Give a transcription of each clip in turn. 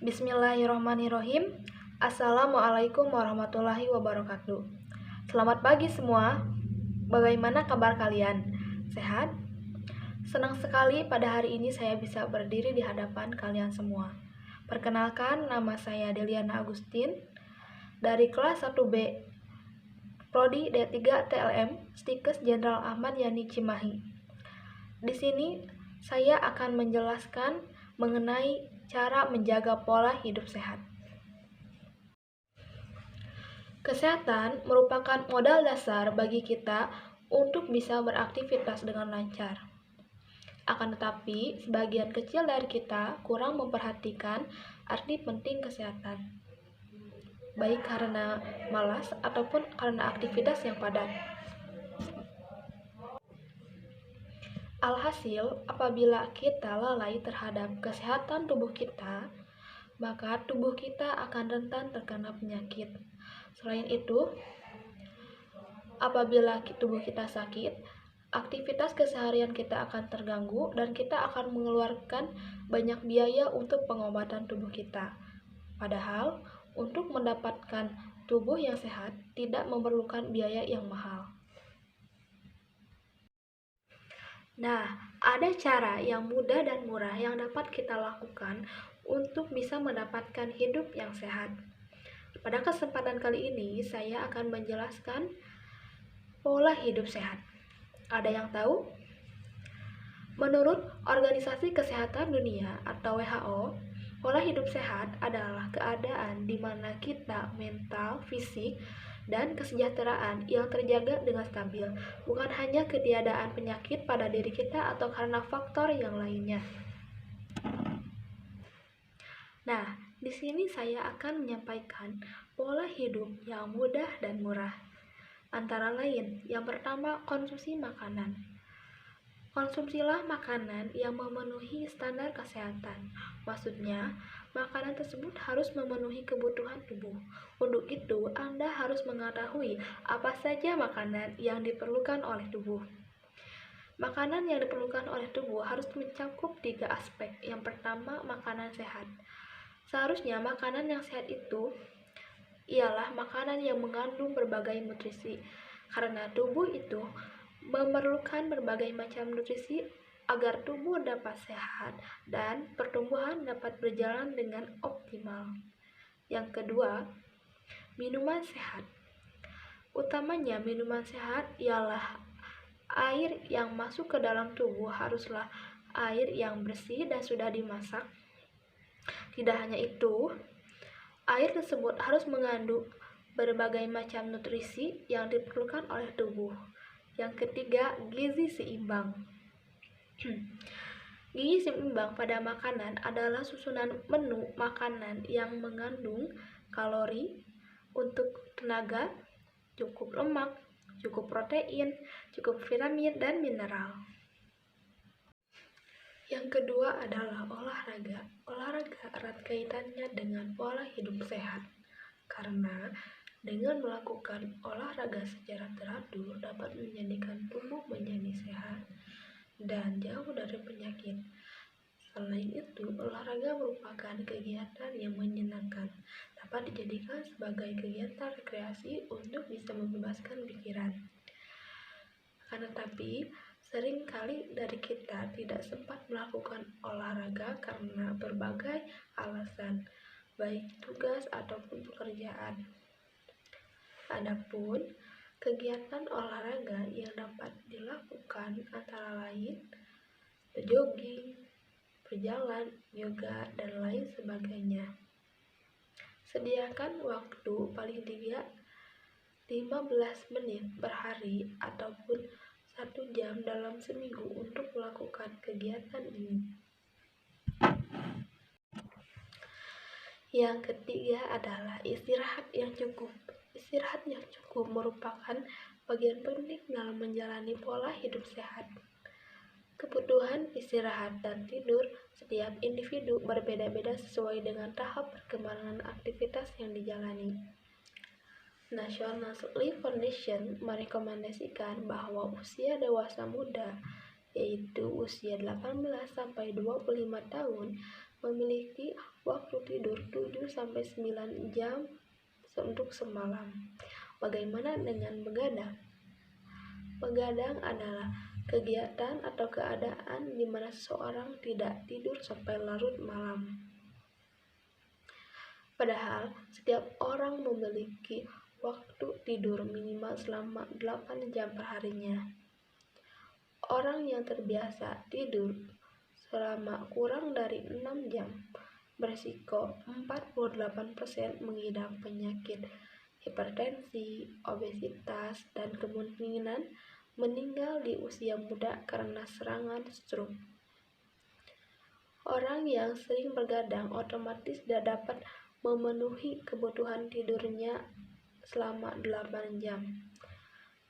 Bismillahirrahmanirrahim. Assalamualaikum warahmatullahi wabarakatuh. Selamat pagi semua. Bagaimana kabar kalian? Sehat? Senang sekali pada hari ini saya bisa berdiri di hadapan kalian semua. Perkenalkan, nama saya Deliana Agustin dari kelas 1B Prodi D3 TLM Stikes Jenderal Ahmad Yani Cimahi. Di sini saya akan menjelaskan mengenai cara menjaga pola hidup sehat. Kesehatan merupakan modal dasar bagi kita untuk bisa beraktivitas dengan lancar. Akan tetapi, sebagian kecil dari kita kurang memperhatikan arti penting kesehatan, baik karena malas ataupun karena aktivitas yang padat. Alhasil, apabila kita lalai terhadap kesehatan tubuh kita, maka tubuh kita akan rentan terkena penyakit. Selain itu, apabila tubuh kita sakit, aktivitas keseharian kita akan terganggu dan kita akan mengeluarkan banyak biaya untuk pengobatan tubuh kita. Padahal, untuk mendapatkan tubuh yang sehat tidak memerlukan biaya yang mahal. Nah, ada cara yang mudah dan murah yang dapat kita lakukan untuk bisa mendapatkan hidup yang sehat. Pada kesempatan kali ini, saya akan menjelaskan pola hidup sehat. Ada yang tahu? Menurut Organisasi Kesehatan Dunia atau WHO, pola hidup sehat adalah keadaan di mana kita mental, fisik, dan kesejahteraan yang terjaga dengan stabil, bukan hanya ketiadaan penyakit pada diri kita atau karena faktor yang lainnya. Nah, di sini saya akan menyampaikan pola hidup yang mudah dan murah. Antara lain, yang pertama, konsumsi makanan. Konsumsilah makanan yang memenuhi standar kesehatan. Maksudnya, makanan tersebut harus memenuhi kebutuhan tubuh. Untuk itu, Anda harus mengetahui apa saja makanan yang diperlukan oleh tubuh. Makanan yang diperlukan oleh tubuh harus mencakup 3 aspek. Yang pertama, makanan sehat. Seharusnya makanan yang sehat itu ialah makanan yang mengandung berbagai nutrisi, karena tubuh itu memerlukan berbagai macam nutrisi agar tubuh dapat sehat dan pertumbuhan dapat berjalan dengan optimal. Yang kedua, minuman sehat. Utamanya minuman sehat ialah air yang masuk ke dalam tubuh haruslah air yang bersih dan sudah dimasak. Tidak hanya itu, air tersebut harus mengandung berbagai macam nutrisi yang diperlukan oleh tubuh. Yang ketiga, gizi seimbang. Gizi seimbang pada makanan adalah susunan menu makanan yang mengandung kalori untuk tenaga, cukup lemak, cukup protein, cukup vitamin dan mineral. Yang kedua adalah olahraga. Olahraga erat kaitannya dengan pola hidup sehat, karena dengan melakukan olahraga secara teratur dapat menjadikan tubuh menjadi sehat dan jauh dari penyakit. Selain itu, olahraga merupakan kegiatan yang menyenangkan, dapat dijadikan sebagai kegiatan rekreasi untuk bisa membebaskan pikiran. Karena tapi, seringkali dari kita tidak sempat melakukan olahraga karena berbagai alasan, baik tugas ataupun pekerjaan. Adapun kegiatan olahraga yang dapat dilakukan antara lain jogging, berjalan, yoga, dan lain sebagainya. Sediakan waktu paling tidak 15 menit per hari ataupun 1 jam dalam seminggu untuk melakukan kegiatan ini. Yang ketiga adalah istirahat yang cukup. Istirahat yang cukup merupakan bagian penting dalam menjalani pola hidup sehat. Kebutuhan istirahat dan tidur setiap individu berbeda-beda sesuai dengan tahap perkembangan aktivitas yang dijalani. National Sleep Foundation merekomendasikan bahwa usia dewasa muda, yaitu usia 18 sampai 25 tahun, memiliki waktu tidur 7-9 jam untuk semalam. Bagaimana dengan begadang? Begadang adalah kegiatan atau keadaan di mana seseorang tidak tidur sampai larut malam. Padahal setiap orang memiliki waktu tidur minimal selama 8 jam perharinya. Orang yang terbiasa tidur selama kurang dari 6 jam berisiko 48% mengidap penyakit hipertensi, obesitas, dan kemungkinan meninggal di usia muda karena serangan stroke. Orang yang sering begadang otomatis tidak dapat memenuhi kebutuhan tidurnya selama 8 jam.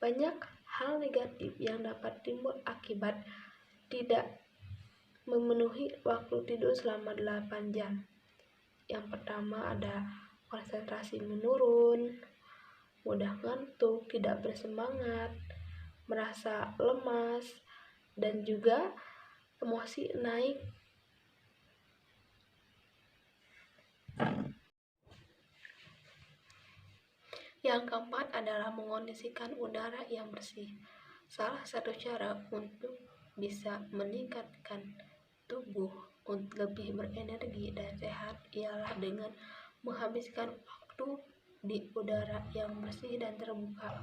Banyak hal negatif yang dapat timbul akibat tidak memenuhi waktu tidur selama 8 jam. Yang pertama ada konsentrasi menurun, mudah ngantuk, tidak bersemangat, merasa lemas, dan juga emosi naik. Yang keempat adalah mengondisikan udara yang bersih. Salah satu cara untuk bisa meningkatkan tubuh untuk lebih berenergi dan sehat ialah dengan menghabiskan waktu di udara yang bersih dan terbuka.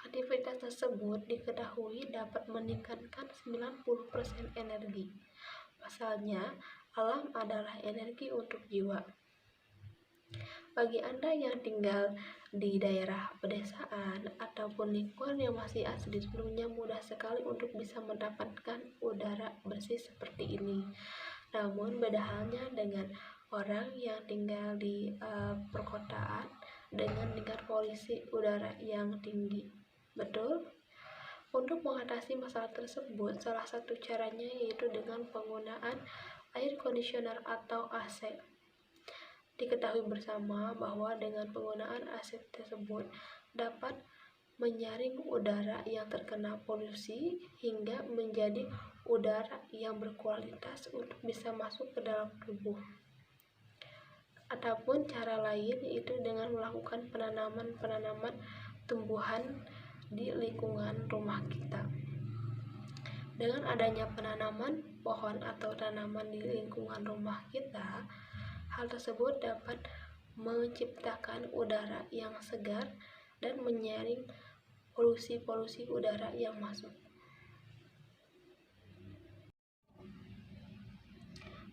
Aktivitas tersebut diketahui dapat meningkatkan 90% energi. Pasalnya, alam adalah energi untuk jiwa. Bagi Anda yang tinggal di daerah pedesaan ataupun lingkungan yang masih asli sebelumnya, mudah sekali untuk bisa mendapatkan udara bersih seperti ini. Namun beda halnya dengan orang yang tinggal di perkotaan dengan tingkat polusi udara yang tinggi. Betul? Untuk mengatasi masalah tersebut, salah satu caranya yaitu dengan penggunaan air conditioner atau AC. Diketahui bersama bahwa dengan penggunaan AC tersebut dapat menyaring udara yang terkena polusi hingga menjadi udara yang berkualitas untuk bisa masuk ke dalam tubuh. Ataupun cara lain yaitu dengan melakukan penanaman tumbuhan di lingkungan rumah kita. Dengan adanya penanaman pohon atau tanaman di lingkungan rumah kita, hal tersebut dapat menciptakan udara yang segar dan menyaring polusi-polusi udara yang masuk.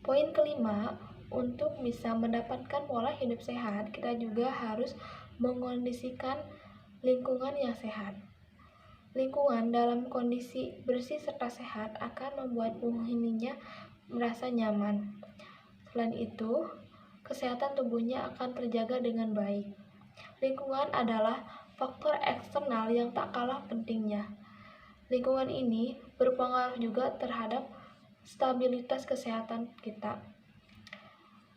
Poin kelima, untuk bisa mendapatkan pola hidup sehat, kita juga harus mengondisikan lingkungan yang sehat. Lingkungan dalam kondisi bersih serta sehat akan membuat penghuninya merasa nyaman. Selain itu, kesehatan tubuhnya akan terjaga dengan baik. Lingkungan adalah faktor eksternal yang tak kalah pentingnya. Lingkungan ini berpengaruh juga terhadap stabilitas kesehatan kita.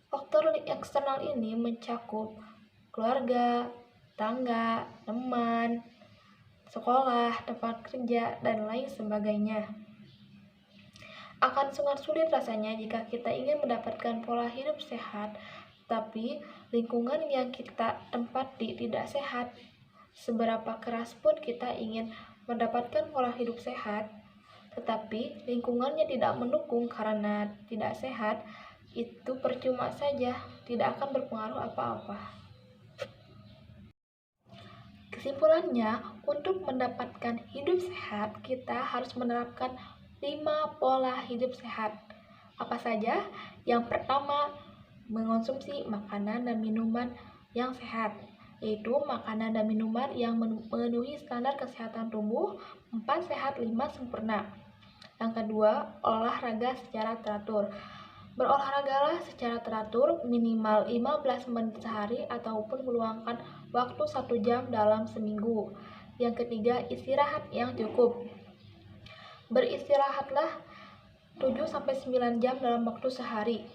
Faktor eksternal ini mencakup keluarga, tetangga, teman, sekolah, tempat kerja, dan lain sebagainya. Akan sangat sulit rasanya jika kita ingin mendapatkan pola hidup sehat, tapi lingkungan yang kita tempati tidak sehat. Seberapa keras pun kita ingin mendapatkan pola hidup sehat, tetapi lingkungannya tidak mendukung karena tidak sehat, itu percuma saja, tidak akan berpengaruh apa-apa. Kesimpulannya, untuk mendapatkan hidup sehat, kita harus menerapkan 5 pola hidup sehat. Apa saja? Yang pertama, mengonsumsi makanan dan minuman yang sehat, yaitu makanan dan minuman yang memenuhi standar kesehatan tubuh, 4 sehat, 5 sempurna. Yang kedua, olahraga secara teratur. Berolahragalah secara teratur minimal 15 menit sehari ataupun meluangkan waktu 1 jam dalam seminggu. Yang ketiga, istirahat yang cukup. Beristirahatlah 7-9 jam dalam waktu sehari.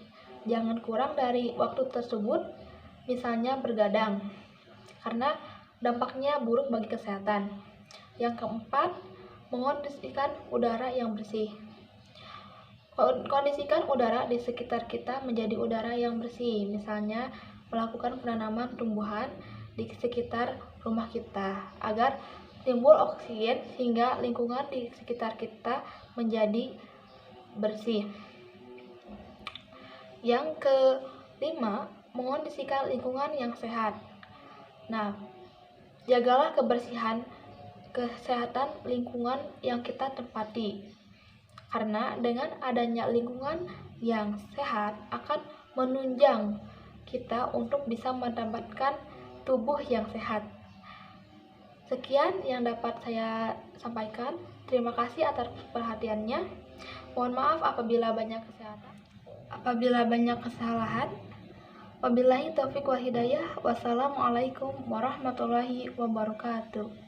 Jangan kurang dari waktu tersebut, misalnya bergadang, karena dampaknya buruk bagi kesehatan. Yang keempat, mengondisikan udara yang bersih. Kondisikan udara di sekitar kita menjadi udara yang bersih, misalnya melakukan penanaman tumbuhan di sekitar rumah kita agar timbul oksigen sehingga lingkungan di sekitar kita menjadi bersih. Yang kelima, mengondisikan lingkungan yang sehat. Nah, jagalah kebersihan, kesehatan lingkungan yang kita tempati. Karena dengan adanya lingkungan yang sehat akan menunjang kita untuk bisa mendapatkan tubuh yang sehat. Sekian yang dapat saya sampaikan. Terima kasih atas perhatiannya. Mohon maaf apabila banyak kesalahan. Wabillahi taufiq wal hidayah. Wassalamualaikum warahmatullahi wabarakatuh.